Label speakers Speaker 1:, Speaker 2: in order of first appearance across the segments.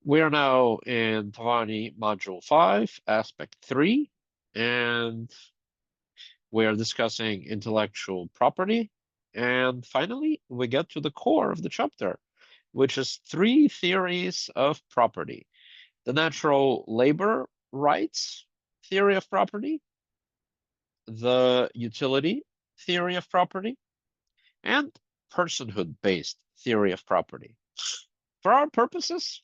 Speaker 1: We are now in Tavani Module 5, Aspect 3, and we are discussing intellectual property. And finally, we get to the core of the chapter, which is three theories of property: the natural labor rights theory of property, the utility theory of property, and personhood-based theory of property. For our purposes,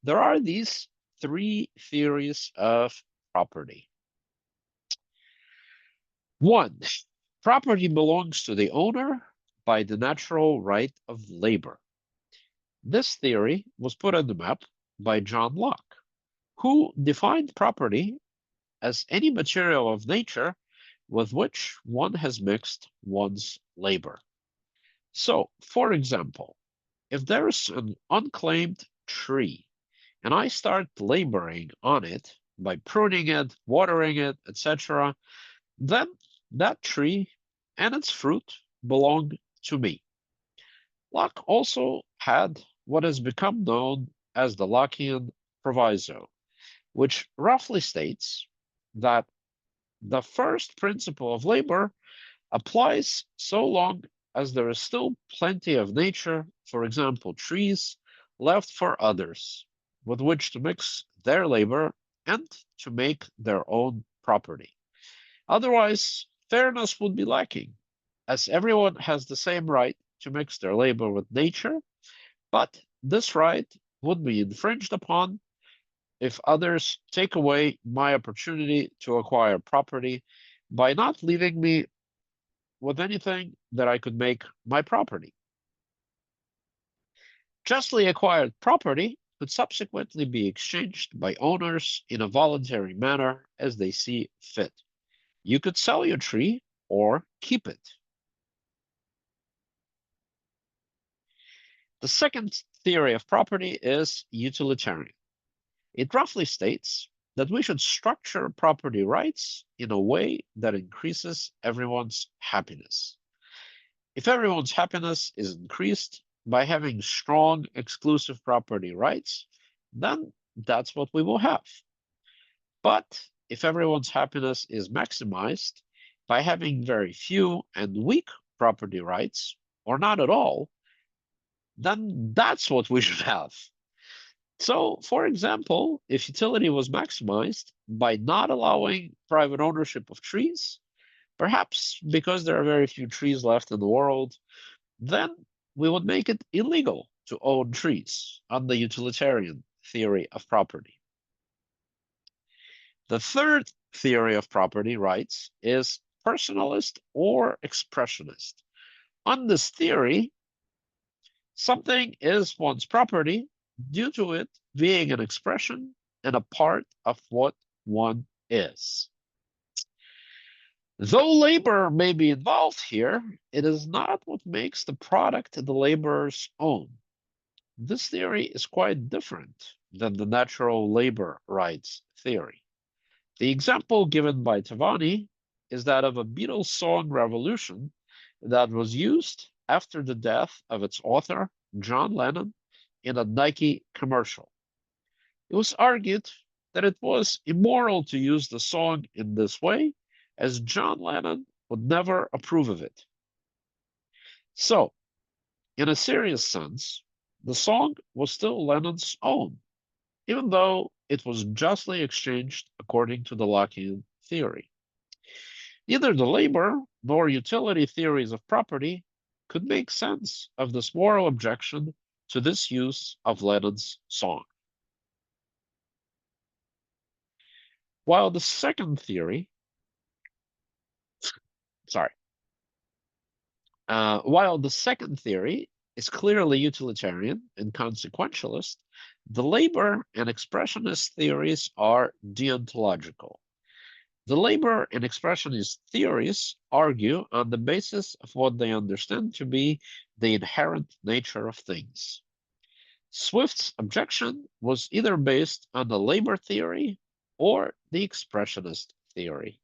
Speaker 1: there are these three theories of property. One, property belongs to the owner by the natural right of labor. This theory was put on the map by John Locke, who defined property as any material of nature with which one has mixed one's labor. So, for example, if there's an unclaimed tree and I start laboring on it by pruning it, watering it, etc., then that tree and its fruit belong to me. Locke also had what has become known as the Lockean proviso, which roughly states that the first principle of labor applies so long as there is still plenty of nature, for example, trees, left for others with which to mix their labor and to make their own property. Otherwise, fairness would be lacking, as everyone has the same right to mix their labor with nature, but this right would be infringed upon if others take away my opportunity to acquire property by not leaving me with anything that I could make my property. Justly acquired property could subsequently be exchanged by owners in a voluntary manner as they see fit. You could sell your tree or keep it. The second theory of property is utilitarian. It roughly states that we should structure property rights in a way that increases everyone's happiness. If everyone's happiness is increased by having strong exclusive property rights, then that's what we will have. But if everyone's happiness is maximized by having very few and weak property rights, or not at all, then that's what we should have. So, for example, if utility was maximized by not allowing private ownership of trees, perhaps because there are very few trees left in the world, then we would make it illegal to own trees on the utilitarian theory of property. The third theory of property rights is personalist or expressionist. On this theory, something is one's property due to it being an expression and a part of what one is. Though labor may be involved here, it is not what makes the product the laborer's own. This theory is quite different than the natural labor rights theory. The example given by Tavani is that of a Beatles song Revolution that was used after the death of its author, John Lennon, in a Nike commercial. It was argued that it was immoral to use the song in this way, as John Lennon would never approve of it. So, in a serious sense, the song was still Lennon's own, even though it was justly exchanged according to the Lockean theory. Neither the labor nor utility theories of property could make sense of this moral objection to this use of Lennon's song. While the second theory, sorry, while the second theory is clearly utilitarian and consequentialist, the labor and expressionist theories are deontological. The labor and expressionist theories argue on the basis of what they understand to be the inherent nature of things. Swift's objection was either based on the labor theory or the expressionist theory.